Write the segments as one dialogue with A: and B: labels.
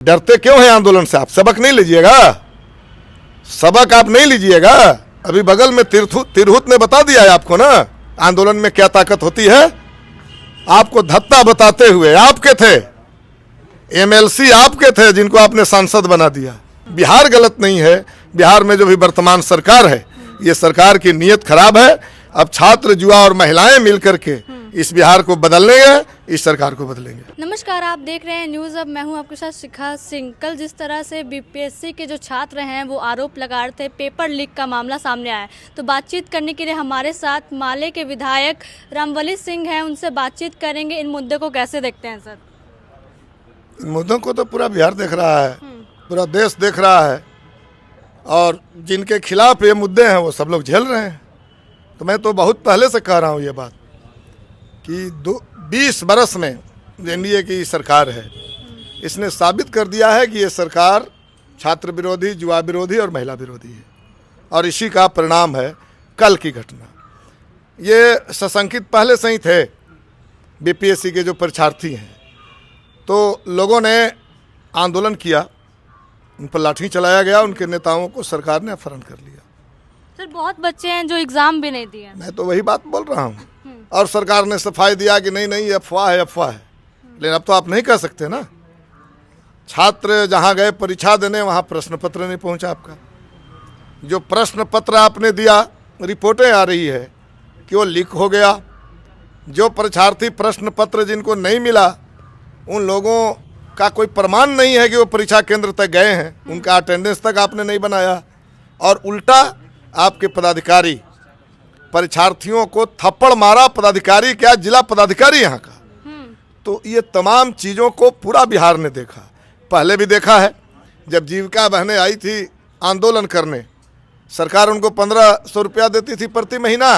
A: डरते क्यों हैं आंदोलन से? आप सबक नहीं लीजिएगा, सबक आप नहीं लीजिएगा। अभी बगल में तिरहुत ने बता दिया है आपको ना आंदोलन में क्या ताकत होती है। आपको धत्ता बताते हुए आपके थे एमएलसी, आपके थे जिनको आपने सांसद बना दिया। बिहार गलत नहीं है, बिहार में जो भी वर्तमान सरकार है ये सरकार की नीयत खराब है। अब छात्र, युवा और महिलाएं मिलकर के इस बिहार को बदलेंगे, इस सरकार को बदलेंगे।
B: नमस्कार, आप देख रहे हैं न्यूज़ अब। मैं हूं आपके साथ शिखा सिंह। कल जिस तरह से बीपीएससी के जो छात्र हैं वो आरोप लगा रहे थे, पेपर लीक का मामला सामने आया, तो बातचीत करने के लिए हमारे साथ माले के विधायक रामवली सिंह हैं। उनसे बातचीत करेंगे। इन मुद्दे को कैसे देखते हैं सर?
A: इन मुद्दों को तो पूरा बिहार देख रहा है, पूरा देश देख रहा है, और जिनके खिलाफ ये मुद्दे हैं वो सब लोग झेल रहे हैं। तो मैं तो बहुत पहले से कह रहा हूँ ये बात कि 20 बरस में एनडीए की सरकार है, इसने साबित कर दिया है कि ये सरकार छात्र विरोधी, युवा विरोधी और महिला विरोधी है। और इसी का परिणाम है कल की घटना। ये सशंकित पहले से ही थे बीपीएससी के जो परीक्षार्थी हैं, तो लोगों ने आंदोलन किया, उन पर लाठी चलाया गया, उनके नेताओं को सरकार ने अपहरण कर लिया।
B: सर, बहुत बच्चे हैं जो एग्ज़ाम भी नहीं दिए।
A: मैं तो वही बात बोल रहा हूँ। और सरकार ने सफाई दिया कि नहीं नहीं, अफवाह है, अफवाह है। लेकिन अब तो आप नहीं कह सकते ना। छात्र जहाँ गए परीक्षा देने, वहाँ प्रश्न पत्र नहीं पहुँचा आपका। जो प्रश्न पत्र आपने दिया, रिपोर्टें आ रही है कि वो लीक हो गया। जो परीक्षार्थी प्रश्न पत्र जिनको नहीं मिला, उन लोगों का कोई प्रमाण नहीं है कि वो परीक्षा केंद्र तक गए हैं, उनका अटेंडेंस तक आपने नहीं बनाया। और उल्टा आपके पदाधिकारी परीक्षार्थियों को थप्पड़ मारा, पदाधिकारी क्या, जिला पदाधिकारी यहाँ का। तो ये तमाम चीज़ों को पूरा बिहार ने देखा, पहले भी देखा है। जब जीविका बहनें आई थी आंदोलन करने, सरकार उनको 1500 रुपया देती थी प्रति महीना,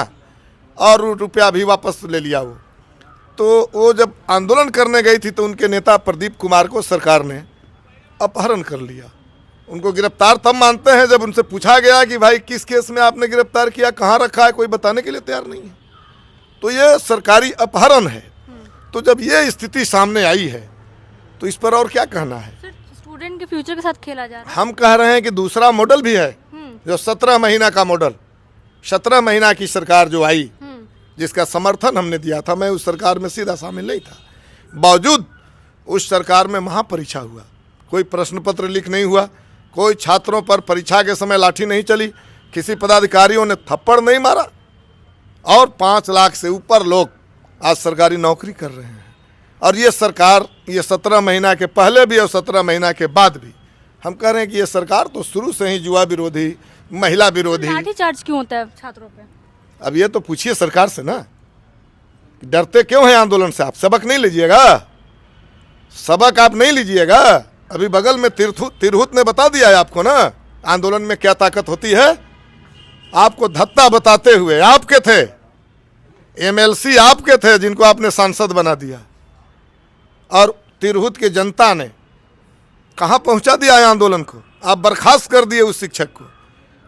A: और रुपया भी वापस ले लिया वो। तो वो जब आंदोलन करने गई थी तो उनके नेता प्रदीप कुमार को सरकार ने अपहरण कर लिया। उनको गिरफ्तार तब मानते हैं जब उनसे पूछा गया कि भाई किस केस में आपने गिरफ्तार किया, कहाँ रखा है, कोई बताने के लिए तैयार नहीं है। तो ये सरकारी अपहरण है। तो जब ये स्थिति सामने आई है तो इस पर और क्या कहना है?
B: सर, स्टूडेंट के फ्यूचर के साथ खेला जा रहा है।
A: हम कह रहे हैं कि दूसरा मॉडल भी है, जो 17 महीना का मॉडल, 17 महीना की सरकार जो आई, जिसका समर्थन हमने दिया था। मैं उस सरकार में सीधा शामिल नहीं था, बावजूद उस सरकार में महापरीक्षा हुआ, कोई प्रश्न पत्र लीक नहीं हुआ, कोई छात्रों पर परीक्षा के समय लाठी नहीं चली, किसी पदाधिकारियों ने थप्पड़ नहीं मारा, और 5 लाख से ऊपर लोग आज सरकारी नौकरी कर रहे हैं। और ये सरकार, ये 17 महीना के पहले भी और 17 महीना के बाद भी, हम कह रहे हैं कि ये सरकार तो शुरू से ही युवा विरोधी, महिला विरोधी।
B: लाठी चार्ज क्यों होता है छात्रों पे?
A: अब ये तो पूछिए सरकार से ना, डरते क्यों हैं आंदोलन से? आप सबक नहीं लीजिएगा, सबक आप नहीं लीजिएगा। अभी बगल में तिरहुत ने बता दिया है आपको ना आंदोलन में क्या ताकत होती है। आपको धत्ता बताते हुए आपके थे एमएलसी, आपके थे जिनको आपने सांसद बना दिया। और तिरहुत की जनता ने कहाँ पहुंचा दिया है आंदोलन को? आप बर्खास्त कर दिए उस शिक्षक को,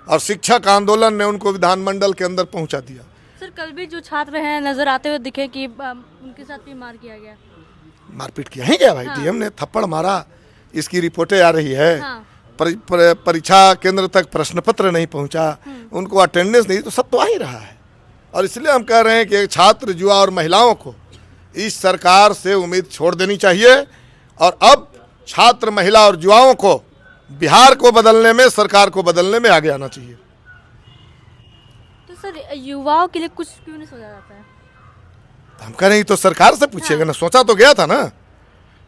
A: और शिक्षक आंदोलन ने उनको विधानमंडल के अंदर पहुंचा दिया।
B: सर, कल भी जो छात्र हैं नजर आते हुए दिखे कि उनके साथ भी मार किया गया।
A: मारपीट किया ही गया भाई।
B: हाँ।
A: डीएम ने थप्पड़ मारा, इसकी रिपोर्टें आ रही है।
B: हाँ।
A: परीक्षा केंद्र तक प्रश्न पत्र नहीं पहुंचा, उनको अटेंडेंस नहीं, तो सब तो आ ही रहा है। और इसलिए हम कह रहे हैं कि छात्र, युवा और महिलाओं को इस सरकार से उम्मीद छोड़ देनी चाहिए, और अब छात्र, महिला और युवाओं को बिहार को बदलने में, सरकार को बदलने में आगे आना चाहिए।
B: तो सर, युवाओं के लिए कुछ क्यों नहीं सोचा जाता है?
A: हम कह रहे हैं तो सरकार से पूछिएगा ना, सोचा तो गया था ना।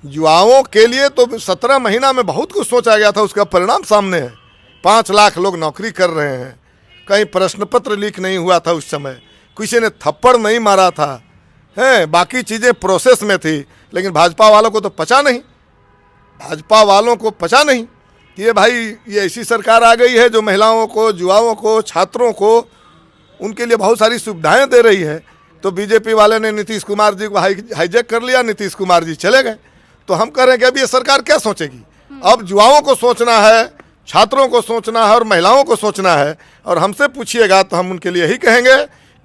A: युवाओं के लिए तो 17 महीना में बहुत कुछ सोचा गया था, उसका परिणाम सामने है। 5 लाख लोग नौकरी कर रहे हैं, कहीं प्रश्न पत्र लीक नहीं हुआ था उस समय, किसी ने थप्पड़ नहीं मारा था, है बाकी चीज़ें प्रोसेस में थी। लेकिन भाजपा वालों को तो पचा नहीं, भाजपा वालों को पचा नहीं कि ये भाई ये ऐसी सरकार आ गई है जो महिलाओं को, युवाओं को, छात्रों को, उनके लिए बहुत सारी सुविधाएं दे रही है। तो बीजेपी वाले ने नीतीश कुमार जी को हाईजैक कर लिया, नीतीश कुमार जी चले गए। तो हम कह रहे हैं कि अब ये सरकार क्या सोचेगी? अब युवाओं को सोचना है, छात्रों को सोचना है, और महिलाओं को सोचना है। और हमसे पूछिएगा तो हम उनके लिए यही कहेंगे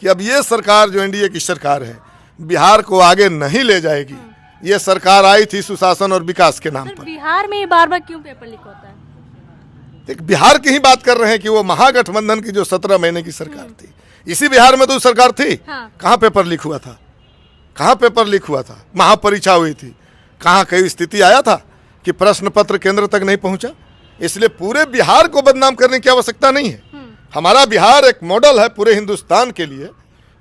A: कि अब ये सरकार जो एनडीए की सरकार है, बिहार को आगे नहीं ले जाएगी। ये सरकार आई थी सुशासन और विकास के नाम
B: सर
A: पर।
B: बिहार में बार बार क्यों पेपर लीक होता है?
A: एक बिहार की ही बात कर रहे हैं कि वो महागठबंधन की जो 17 महीने की सरकार थी, इसी बिहार में तो सरकार थी।
B: हाँ।
A: कहाँ पेपर लीक हुआ था? कहाँ पेपर लीक हुआ था? महापरीक्षा हुई थी, कहाँ कई स्थिति आया था कि प्रश्न पत्र केंद्र तक नहीं पहुंचा? इसलिए पूरे बिहार को बदनाम करने की आवश्यकता नहीं है। हमारा बिहार एक मॉडल है पूरे हिंदुस्तान के लिए।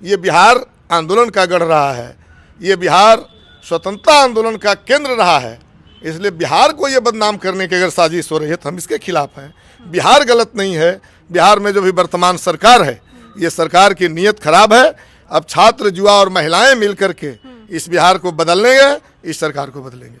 A: ये बिहार आंदोलन का गढ़ रहा है, ये बिहार स्वतंत्रता आंदोलन का केंद्र रहा है। इसलिए बिहार को ये बदनाम करने की अगर साजिश हो रही है तो हम इसके खिलाफ हैं। बिहार गलत नहीं है। बिहार में जो भी वर्तमान सरकार है, ये सरकार की नीयत खराब है। अब छात्र, युवा और महिलाएं मिलकर के इस बिहार को बदलेंगे, इस सरकार को बदलेंगे।